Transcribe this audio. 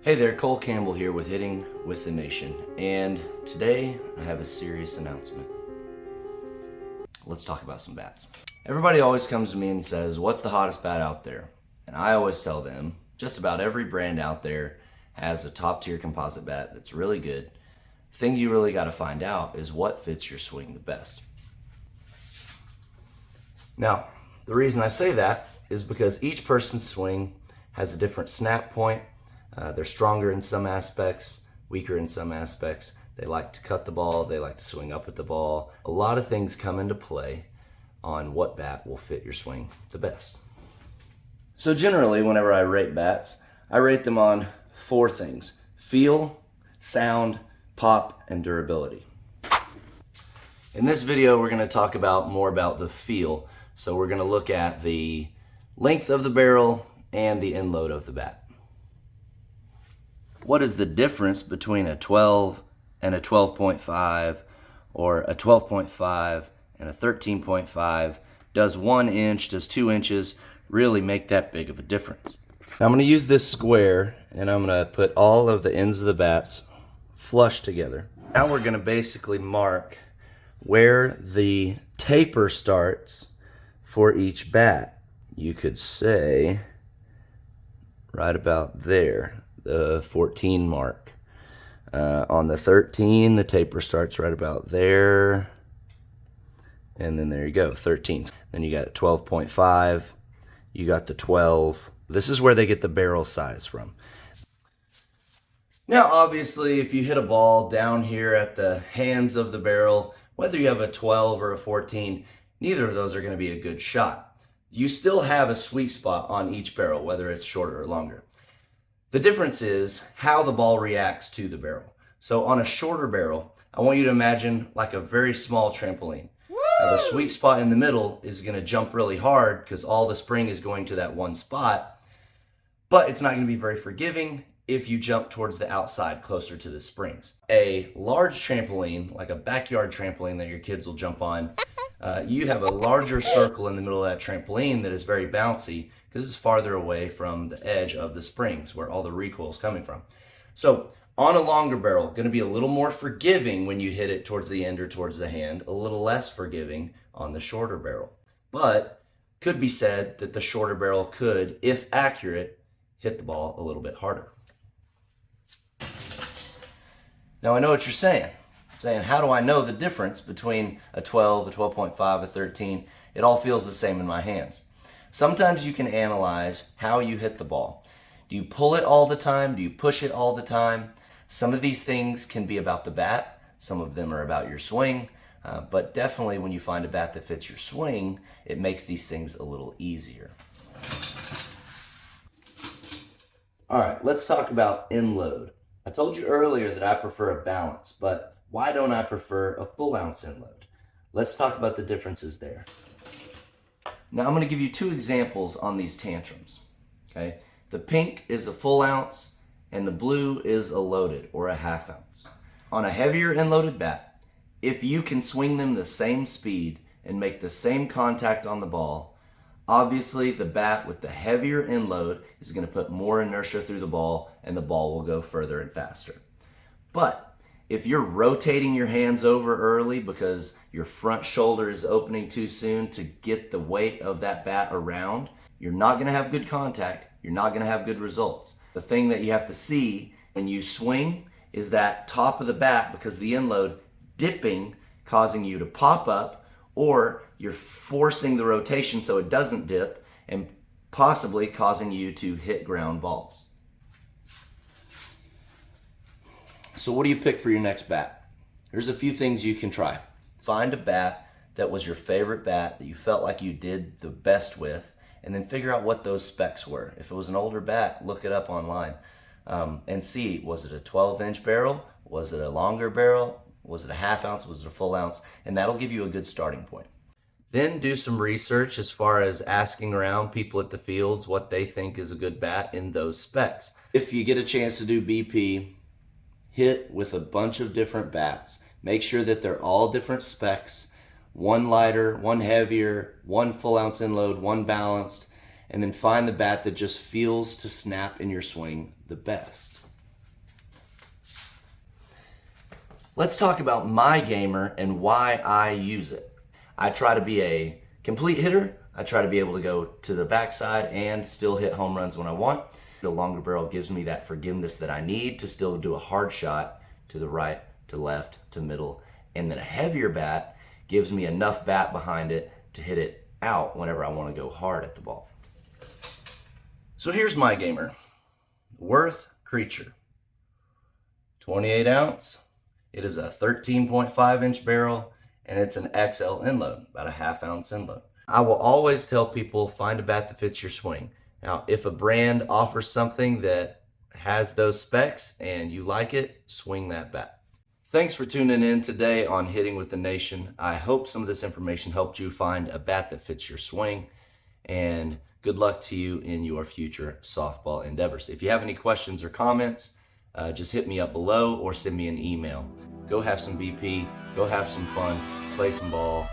Hey there, Cole Campbell here with Hitting with the Nation, and today I have a serious announcement. Let's talk about some bats. Everybody always comes to me and says, what's the hottest bat out there? And I always tell them, just about every brand out there has a top tier composite bat that's really good. The thing you really got to find out is what fits your swing the best. Now, the reason I say that is because each person's swing has a different snap point. They're stronger in some aspects, weaker in some aspects. They like to cut the ball, they like to swing up at the ball. A lot of things come into play on what bat will fit your swing the best. So generally, whenever I rate bats, I rate them on 4 things: feel, sound, pop, and durability. In this video, we're going to talk more about the feel. So we're going to look at the length of the barrel and the end load of the bat. What is the difference between a 12 and a 12.5, or a 12.5 and a 13.5? Does 1 inch, does 2 inches really make that big of a difference? Now I'm going to use this square and I'm going to put all of the ends of the bats flush together. Now we're going to basically mark where the taper starts for each bat. You could say right about there, the 14 mark. On the 13, the taper starts right about there. And then there you go, 13. Then you got 12.5, you got the 12. This is where they get the barrel size from. Now, obviously, if you hit a ball down here at the hands of the barrel, whether you have a 12 or a 14, neither of those are going to be a good shot. You still have a sweet spot on each barrel, whether it's shorter or longer. The difference is how the ball reacts to the barrel. So on a shorter barrel, I want you to imagine like a very small trampoline. Now the sweet spot in the middle is going to jump really hard because all the spring is going to that one spot, but it's not going to be very forgiving if you jump towards the outside closer to the springs. A large trampoline, like a backyard trampoline that your kids will jump on, you have a larger circle in the middle of that trampoline that is very bouncy because it's farther away from the edge of the springs where all the recoil is coming from. So on a longer barrel, going to be a little more forgiving when you hit it towards the end or towards the hand, a little less forgiving on the shorter barrel. But could be said that the shorter barrel could, if accurate, hit the ball a little bit harder. Now I know what you're saying. How do I know the difference between a 12, a 12.5, a 13? It all feels the same in my hands. Sometimes you can analyze how you hit the ball. Do you pull it all the time? Do you push it all the time? Some of these things can be about the bat. Some of them are about your swing. But definitely when you find a bat that fits your swing, it makes these things a little easier. All right, let's talk about end load. I told you earlier that I prefer a balance, but why don't I prefer a full ounce end load? Let's talk about the differences there. Now I'm going to give you 2 examples on these tantrums. Okay, the pink is a full ounce and the blue is a loaded or a half ounce. On a heavier end loaded bat, if you can swing them the same speed and make the same contact on the ball, obviously the bat with the heavier end load is going to put more inertia through the ball and the ball will go further and faster. But if you're rotating your hands over early because your front shoulder is opening too soon to get the weight of that bat around, you're not going to have good contact. You're not going to have good results. The thing that you have to see when you swing is that top of the bat, because the end load dipping, causing you to pop up, or you're forcing the rotation so it doesn't dip and possibly causing you to hit ground balls. So what do you pick for your next bat? Here's a few things you can try. Find a bat that was your favorite bat that you felt like you did the best with, and then figure out what those specs were. If it was an older bat, look it up online and see, was it a 12-inch barrel? Was it a longer barrel? Was it a half ounce? Was it a full ounce? And that'll give you a good starting point. Then do some research as far as asking around people at the fields what they think is a good bat in those specs. If you get a chance to do BP, hit with a bunch of different bats. Make sure that they're all different specs, one lighter, one heavier, one full ounce end load, one balanced, and then find the bat that just feels to snap in your swing the best. Let's talk about my gamer and why I use it. I try to be a complete hitter. I try to be able to go to the backside and still hit home runs when I want. The longer barrel gives me that forgiveness that I need to still do a hard shot to the right, to left, to middle. And then a heavier bat gives me enough bat behind it to hit it out whenever I want to go hard at the ball. So here's my gamer. Worth Creature. 28 ounce. It is a 13.5 inch barrel and it's an XL end load, about a ½ ounce end load. I will always tell people, find a bat that fits your swing. Now, if a brand offers something that has those specs and you like it, swing that bat. Thanks for tuning in today on Hitting with the Nation. I hope some of this information helped you find a bat that fits your swing, and good luck to you in your future softball endeavors. If you have any questions or comments, just hit me up below or send me an email. Go have some BP, go have some fun, play some ball.